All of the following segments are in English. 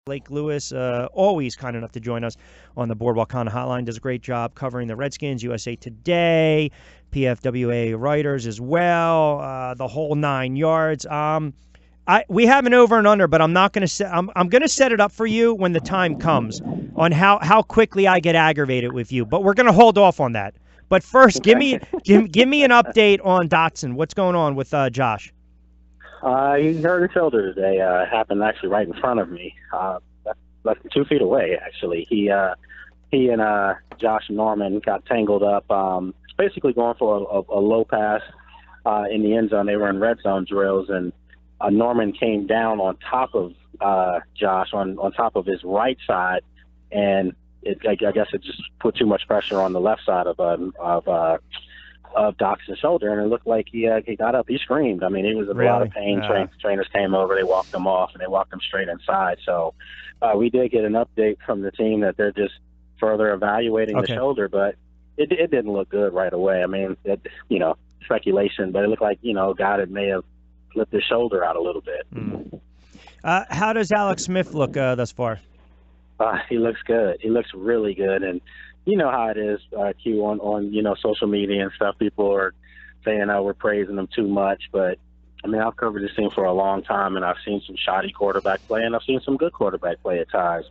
Blake Lewis, always kind enough to join us on the Boardwalk Honda Hotline. Does a great job covering the Redskins, USA Today, PFWA writers as well, the whole 9 yards. We have an over and under, but I'm not going to set. I'm going to set it up for you when the time comes on how quickly I get aggravated with you. But we're going to hold off on that. But first, give me an update on Dotson. What's going on with Josh? He hurt his shoulder today. Happened actually right in front of me, less than 2 feet away. Actually, he and Josh Norman got tangled up. Basically going for a low pass in the end zone. They were in red zone drills, and Norman came down on top of Josh on top of his right side, and I guess it just put too much pressure on the left side of Doxson's shoulder, and it looked like he got up. He screamed. I mean, he was in a lot of pain. Trainers came over. They walked him off, and they walked him straight inside. So we did get an update from the team that they're just further evaluating the shoulder, but it didn't look good right away. I mean, speculation, but it looked like, a guy that may have flipped his shoulder out a little bit. How does Alex Smith look thus far? He looks good. He looks really good, and you know how it is, Q, on social media and stuff. People are saying we're praising him too much, but I mean, I've covered this team for a long time, and I've seen some shoddy quarterback play, and I've seen some good quarterback play at times.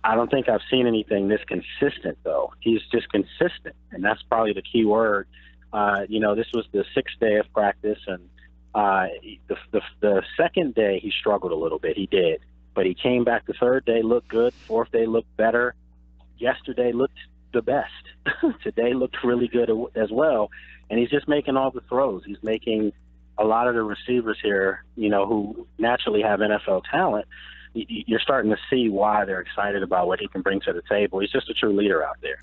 I don't think I've seen anything this consistent, though. He's just consistent, and that's probably the key word. This was the 6th day of practice, and the second day he struggled a little bit. He did, but he came back the 3rd day, looked good. 4th day looked better. Yesterday looked the best. Today looked really good as well, and he's just making all the throws. He's making a lot of the receivers here, who naturally have NFL talent. You're starting to see why they're excited about what he can bring to the table. He's just a true leader out there.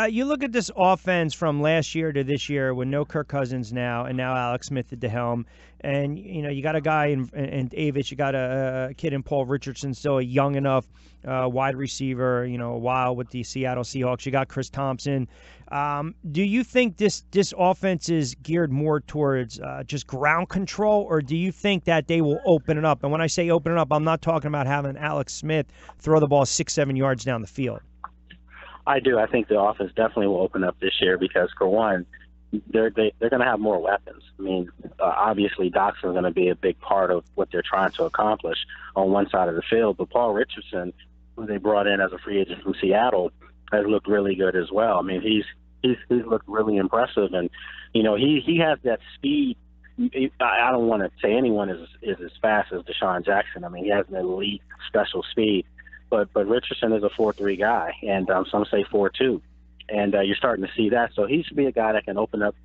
You look at this offense from last year to this year with no Kirk Cousins now, and now Alex Smith at the helm. And, you got a guy in Davis, you got a kid in Paul Richardson, still a young enough wide receiver, a while with the Seattle Seahawks. You got Chris Thompson. Do you think this offense is geared more towards just ground control, or do you think that they will open it up? And when I say open it up, I'm not talking about having Alex Smith throw the ball 6-7 yards down the field. I do. I think the offense definitely will open up this year because, for one, they're going to have more weapons. I mean, obviously, Doxson's going to be a big part of what they're trying to accomplish on one side of the field. But Paul Richardson, who they brought in as a free agent from Seattle, has looked really good as well. I mean, he's looked really impressive, and he has that speed. I don't want to say anyone is as fast as Deshaun Jackson. I mean, he has an elite special speed, but Richardson is a 4.3 guy, and some say 4.2. And you're starting to see that. So he should be a guy that can open up,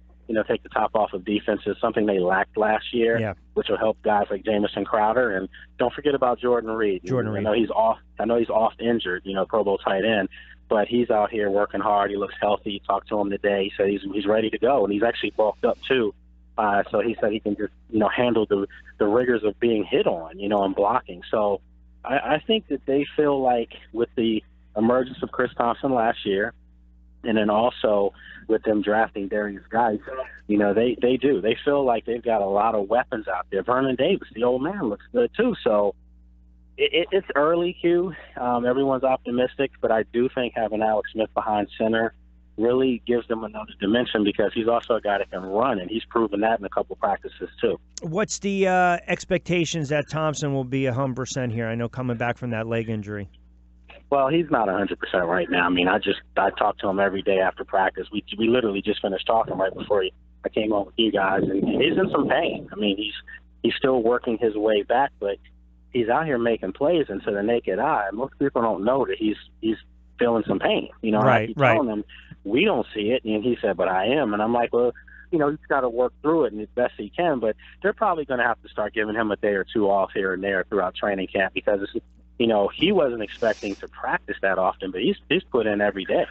take the top off of defenses, something they lacked last year, which will help guys like Jamison Crowder. And don't forget about Jordan Reed. I know he's off injured, Pro Bowl tight end, but he's out here working hard. He looks healthy. You talked to him today. He said he's ready to go, and he's actually bulked up too. So he said he can just, handle the rigors of being hit on, and blocking. So I think that they feel like with the emergence of Chris Thompson last year, and then also with them drafting Darius Geis, they do. They feel like they've got a lot of weapons out there. Vernon Davis, the old man, looks good too. So it's early, Q. Everyone's optimistic, but I do think having Alex Smith behind center really gives them another dimension because he's also a guy that can run, and he's proven that in a couple practices too. What's the expectations that Thompson will be 100% here? I know coming back from that leg injury. Well, he's not 100% right now. I mean, I talk to him every day after practice. We literally just finished talking right before I came on with you guys, and he's in some pain. I mean, he's still working his way back, but he's out here making plays, and to the naked eye, most people don't know that he's feeling some pain. I keep telling him, we don't see it, and he said, but I am. And I'm like, well, he's got to work through it and as best he can, but they're probably going to have to start giving him a day or two off here and there throughout training camp because it's, he wasn't expecting to practice that often, but he's put in every day.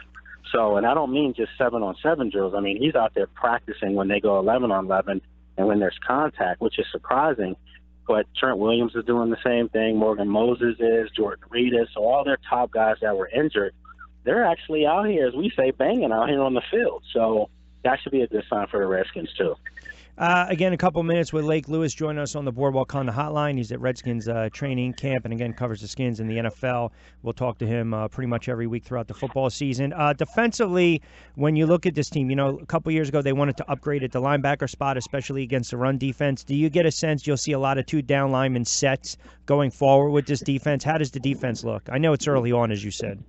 So, and I don't mean just 7-on-7 drills. I mean, he's out there practicing when they go 11-on-11 and when there's contact, which is surprising. But Trent Williams is doing the same thing. Morgan Moses is, Jordan Reed is. So all their top guys that were injured, they're actually out here, as we say, banging out here on the field. So that should be a good sign for the Redskins, too. Again, a couple minutes with Lake Lewis joining us on the Boardwalk Honda Hotline. He's at Redskins Training Camp and, again, covers the Skins in the NFL. We'll talk to him pretty much every week throughout the football season. Defensively, when you look at this team, a couple years ago they wanted to upgrade at the linebacker spot, especially against the run defense. Do you get a sense you'll see a lot of two-down lineman sets going forward with this defense? How does the defense look? I know it's early on, as you said.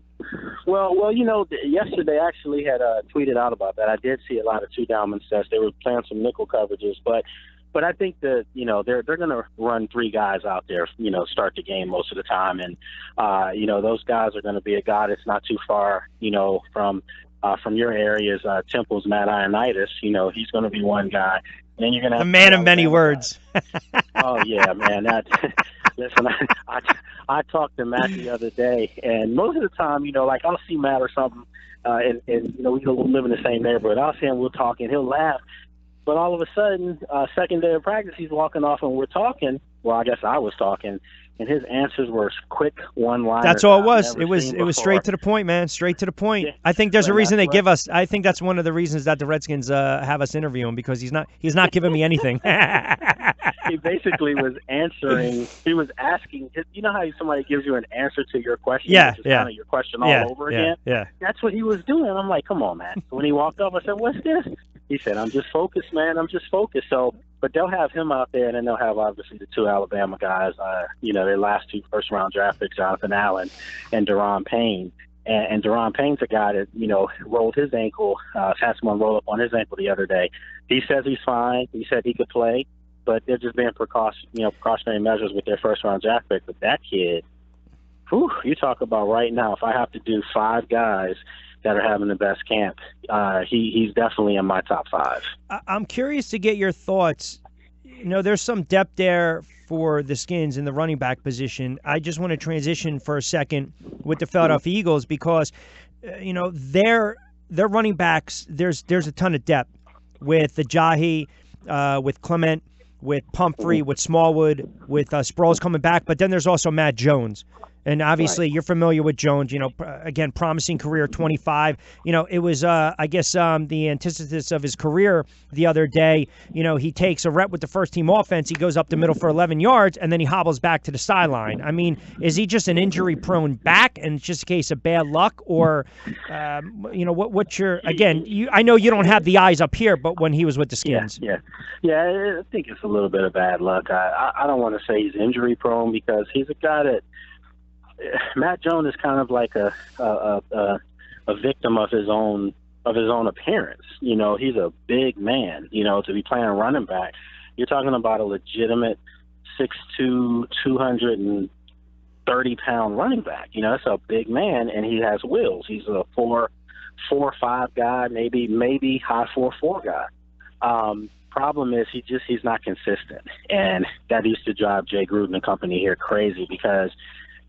Well, yesterday I actually had tweeted out about that. I did see a lot of two-down sets. They were playing some nickel coverages, but I think that they're going to run three guys out there, start the game most of the time, and those guys are going to be a guy that's not too far, from your areas. Temple's Matt Ioannidis, he's going to be one guy. And then you're going to have the man of many words. Oh yeah, man. Listen, I talked to Matt the other day, and most of the time, like I'll see Matt or something, and we live in the same neighborhood. I'll see him, we'll talk, and he'll laugh. But all of a sudden, second day of practice, he's walking off, and we're talking. Well, I guess I was talking, and his answers were quick one-liners. That's all it was. It was straight to the point, man. Straight to the point. Yeah. I think there's a reason they give us. I think that's one of the reasons that the Redskins have us interview him, because he's not giving me anything. He basically was answering. He was asking. You know how somebody gives you an answer to your question? Yeah, which is kind of your question all over again. Yeah. That's what he was doing. I'm like, come on, man. So when he walked up, I said, "What's this?" He said, "I'm just focused, man. I'm just focused." So, but they'll have him out there, and then they'll have obviously the two Alabama guys. Their last two first-round draft picks, Jonathan Allen and Daron Payne. And Daron Payne's a guy that, rolled his ankle, had someone roll up on his ankle the other day. He says he's fine. He said he could play, but they're just being precautionary measures with their first-round draft pick. But that kid, you talk about right now, if I have to do five guys that are having the best camp, he's definitely in my top five. I'm curious to get your thoughts. There's some depth there for the Skins in the running back position. I just want to transition for a second with the Philadelphia Eagles, because their running backs, there's a ton of depth with Ajayi, with Clement, with Pumphrey, with Smallwood, with Sproles coming back, but then there's also Matt Jones. And obviously, You're familiar with Jones. Again, promising career, 25. It was, I guess, the antithesis of his career the other day. He takes a rep with the first-team offense. He goes up the middle for 11 yards, and then he hobbles back to the sideline. I mean, is he just an injury-prone back, and it's just a case of bad luck, or, what's your? Again, I know you don't have the eyes up here, but when he was with the Skins, yeah, I think it's a little bit of bad luck. I don't want to say he's injury-prone, because he's a guy that. Matt Jones is kind of like a victim of his own appearance. He's a big man. To be playing running back, you're talking about a legitimate 6'2", 230-pound running back. That's a big man, and he has wheels. He's a 4.5 guy, maybe high 4.4 guy. Problem is he's not consistent, and that used to drive Jay Gruden and company here crazy, because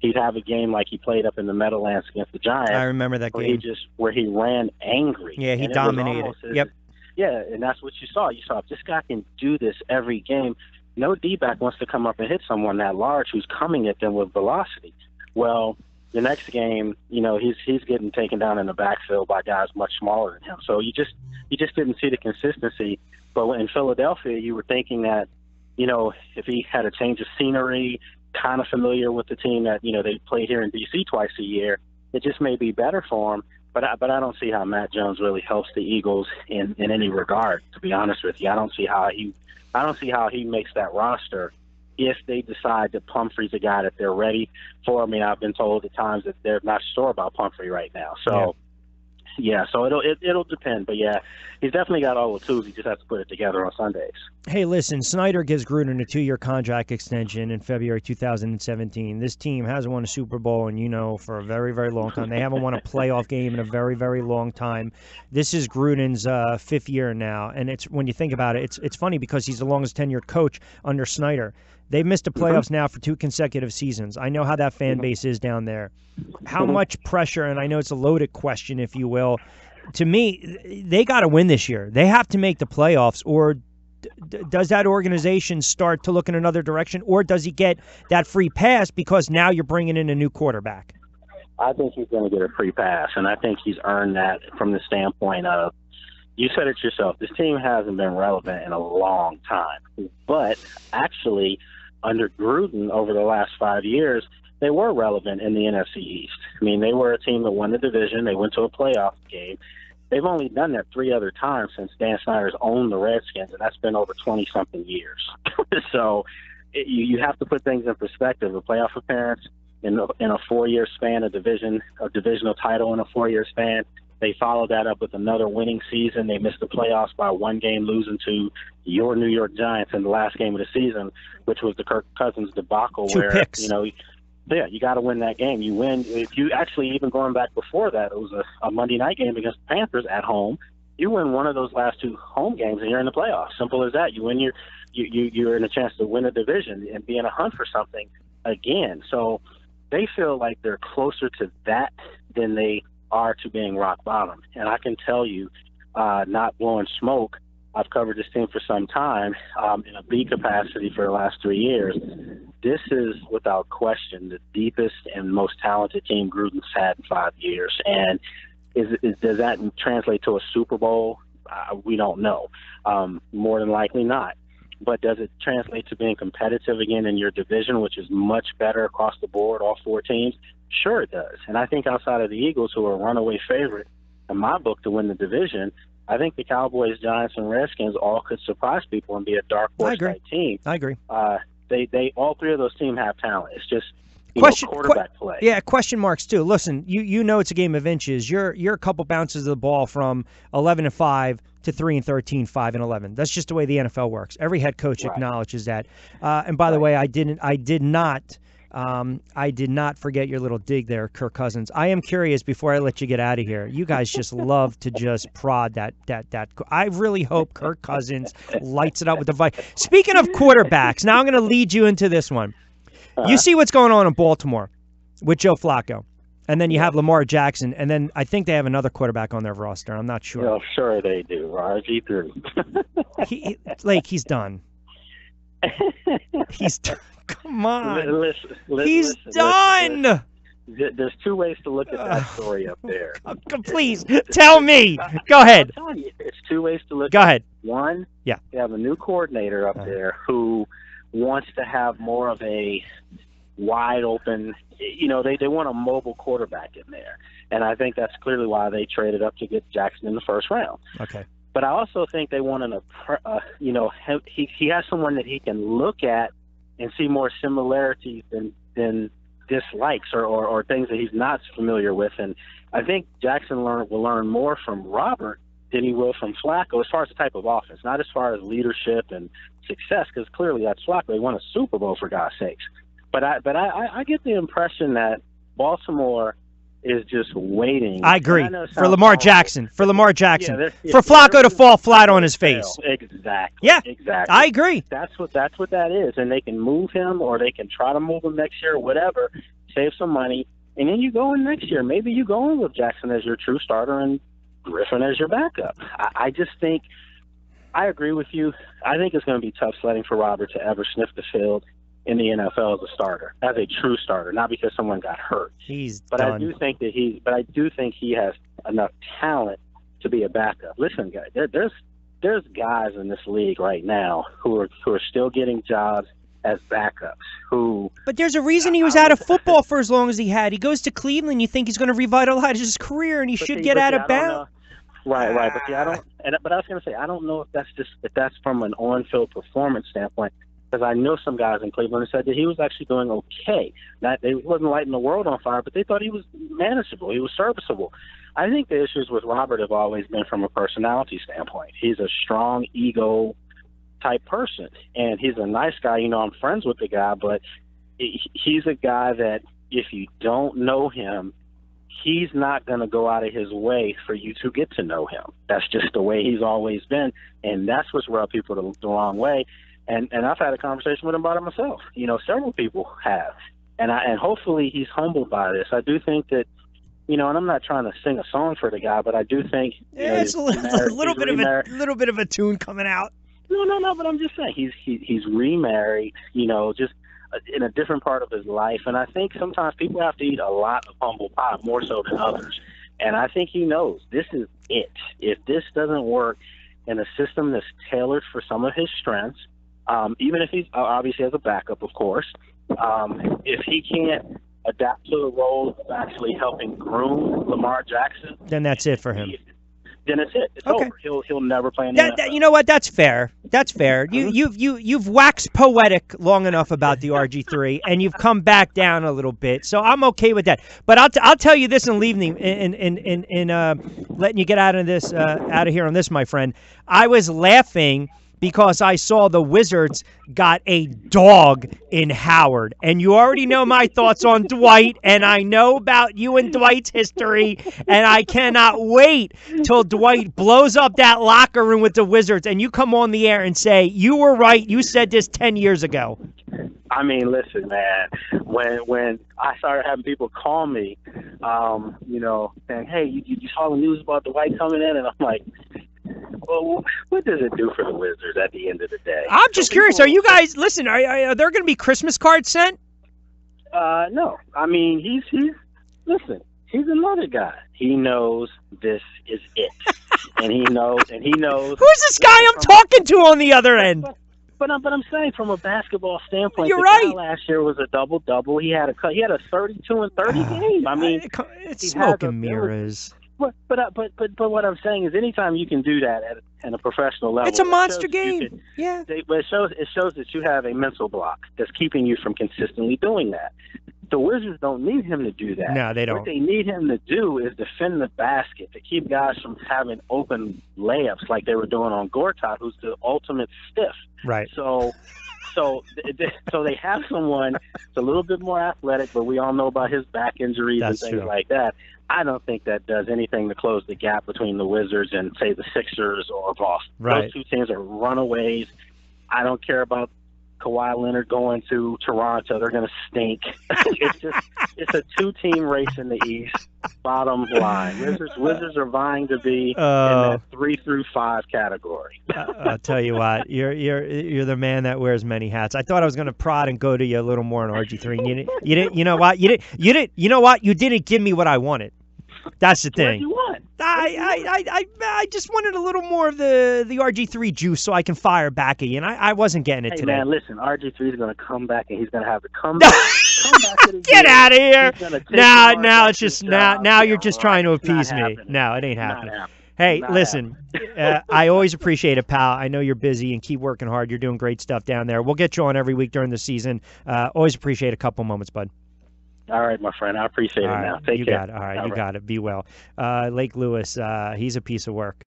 he'd have a game like he played up in the Meadowlands against the Giants. I remember that game. Where he ran angry. Yeah, he dominated. Yep. Yeah, and that's what you saw. You saw, if this guy can do this every game, no D-back wants to come up and hit someone that large who's coming at them with velocity. Well, the next game, he's getting taken down in the backfield by guys much smaller than him. So you just didn't see the consistency. But in Philadelphia, you were thinking that, if he had a change of scenery, kind of familiar with the team that they play here in DC twice a year, it just may be better for him. But I don't see how Matt Jones really helps the Eagles in any regard. To be honest with you, I don't see how he makes that roster if they decide that Pumphrey's a guy that they're ready for. I mean, I've been told at times that they're not sure about Pumphrey right now. So. Yeah, so it'll depend, but yeah, he's definitely got all the tools. He just has to put it together on Sundays. Hey, listen, Snyder gives Gruden a 2-year contract extension in February 2017. This team hasn't won a Super Bowl for a very, very long time. They haven't won a playoff game in a very, very long time. This is Gruden's 5th year now, and it's when you think about it, it's funny because he's the longest tenured coach under Snyder. They've missed the playoffs now for 2 consecutive seasons. I know how that fan base is down there. How much pressure, and I know it's a loaded question, if you will, to me, they got to win this year. They have to make the playoffs, or does that organization start to look in another direction, or does he get that free pass because now you're bringing in a new quarterback? I think he's going to get a free pass, and I think he's earned that from the standpoint of, you said it yourself. This team hasn't been relevant in a long time. But actually, under Gruden over the last 5 years, they were relevant in the NFC East. I mean, they were a team that won the division. They went to a playoff game. They've only done that 3 other times since Dan Snyder's owned the Redskins, and that's been over 20-something years. So you have to put things in perspective. A playoff appearance in a 4-year span, a divisional title in a 4-year span. They followed that up with another winning season. They missed the playoffs by 1 game, losing to your New York Giants in the last game of the season, which was the Kirk Cousins debacle. 2 picks. Yeah, you got to win that game. You win. If you actually, even going back before that, it was a Monday night game against the Panthers at home. You win one of those last 2 home games, and you're in the playoffs. Simple as that. You win you're in a chance to win a division and be in a hunt for something again. So they feel like they're closer to that than they are to being rock bottom. And I can tell you, not blowing smoke, I've covered this team for some time in a B capacity for the last 3 years. This is, without question, the deepest and most talented team Gruden's had in 5 years. And does that translate to a Super Bowl? We don't know. More than likely not. But does it translate to being competitive again in your division, which is much better across the board, all 4 teams? Sure it does. And I think outside of the Eagles, who are a runaway favorite in my book to win the division, I think the Cowboys, Giants, and Redskins all could surprise people and be a dark horse type team. I agree. They all 3 of those teams have talent. It's just quarterback play. Yeah, question marks too. Listen, you know it's a game of inches. You're a couple bounces of the ball from 11-5 to 3-13, 5-11. That's just the way the NFL works. Every head coach acknowledges that. And by the way, I did not forget your little dig there, Kirk Cousins. I am curious before I let you get out of here. You guys just love to just prod that. I really hope Kirk Cousins lights it up with the Vikings. Speaking of quarterbacks, now I'm going to lead you into this one. You see what's going on in Baltimore with Joe Flacco. And then you have Lamar Jackson, and then I think they have another quarterback on their roster. I'm not sure. Well, sure they do. RG3. He's done. He's done. Come on. He's done. There's 2 ways to look at that story up there. Please, tell me. Go ahead. I'm telling you, it's 2 ways to look Go ahead. One, you have a new coordinator up there who wants to have more of a wide open, they want a mobile quarterback in there. And I think that's clearly why they traded up to get Jackson in the first round. Okay. But I also think they want he has someone that he can look at and see more similarities than dislikes or things that he's not familiar with. And I think Jackson will learn more from Robert than he will from Flacco as far as the type of offense, not as far as leadership and success, because clearly that's Flacco. They won a Super Bowl, for God's sakes. But I get the impression that Baltimore is just waiting. I agree. For Lamar Jackson. For Lamar Jackson. For Flacco they're to fall flat on his face. Exactly. Yeah. Exactly. I agree. That's what that is. And they can move him, or they can try to move him next year, whatever, save some money, and then you go in next year. Maybe you go in with Jackson as your true starter and Griffin as your backup. I just think I agree with you. I think it's going to be tough sledding for Robert to ever sniff the field in the NFL as a starter, as a true starter, not because someone got hurt. Done. I do think he has enough talent to be a backup. Listen, guys, there's guys in this league right now who are still getting jobs as backups. But there's a reason he was out of football for as long as he had. He goes to Cleveland. You think he's going to revitalize his career, and he should get out of bounds. Right. But I don't. But I was going to say, I don't know if that's from an on-field performance standpoint. Because I know some guys in Cleveland who said that he was actually doing okay. He wasn't lighting the world on fire, but they thought he was manageable. He was serviceable. I think the issues with Robert have always been from a personality standpoint. He's a strong ego type person, and he's a nice guy. I'm friends with the guy, but he's a guy that if you don't know him, he's not going to go out of his way for you to get to know him. That's just the way he's always been, and that's what's rubbed people the wrong way. And I've had a conversation with him about it myself. Several people have. And hopefully he's humbled by this. I do think that, and I'm not trying to sing a song for the guy, but I do think it's a little bit of a tune coming out. No, but I'm just saying he's remarried, just in a different part of his life. And I think sometimes people have to eat a lot of humble pie, more so than others. And I think he knows this is it. If this doesn't work in a system that's tailored for some of his strengths, even if he's obviously as a backup, of course, if he can't adapt to the role of actually helping groom Lamar Jackson, then that's it for him. Then it's it. It's okay. over. He'll never play in the NFL. You know what? That's fair. That's fair. You've waxed poetic long enough about the RG3, and you've come back down a little bit. So I'm okay with that. But I'll tell you this and leaving letting you get out of here on this, my friend. I was laughing because I saw the Wizards got a dog in Howard. And you already know my thoughts on Dwight, and I know about you and Dwight's history, and I cannot wait till Dwight blows up that locker room with the Wizards, and you come on the air and say, you were right, you said this 10 years ago. I mean, listen, man, when I started having people call me, saying, hey, you saw the news about Dwight coming in, and I'm like, well, what does it do for the Wizards at the end of the day? I'm just curious. Are you guys, listen, are there going to be Christmas cards sent? No. I mean, he's another guy. He knows this is it. and he knows. Who's this guy I'm talking to on the other end? But I'm saying from a basketball standpoint, you're the right. guy last year was a double-double. He had a 32-30 game. I mean, it's smoke and mirrors. But what I'm saying is, anytime you can do that at a professional level, it's a monster game. But it shows that you have a mental block that's keeping you from consistently doing that. The Wizards don't need him to do that. No, they don't. What they need him to do is defend the basket, to keep guys from having open layups like they were doing on Gortat, who's the ultimate stiff. Right. So they have someone that's a little bit more athletic, but we all know about his back injuries and things like that. I don't think that does anything to close the gap between the Wizards and, say, the Sixers or Boston. Right. Those two teams are runaways. I don't care about Kawhi Leonard going to Toronto. They're going to stink. It's a two-team race in the East. Bottom line, Wizards are vying to be in that 3 through 5 category. I'll tell you what, you're the man that wears many hats. I thought I was going to prod and go to you a little more on RG3. And you didn't. You know what? You didn't. You know what? You didn't give me what I wanted. That's the thing. What do you want? I just wanted a little more of the RG3 juice so I can fire back at you, and I wasn't getting it today. Hey, man, listen, RG3 is going to come back, and he's going to have to come back. Get out of here! Now it's just now you're just trying to appease me. No, it ain't happening. Hey, listen, I always appreciate it, pal. I know you're busy and keep working hard. You're doing great stuff down there. We'll get you on every week during the season. Always appreciate a couple moments, bud. All right, my friend. I appreciate it now. Take care. You got it. All right, you got it. Be well. Lake Lewis, he's a piece of work.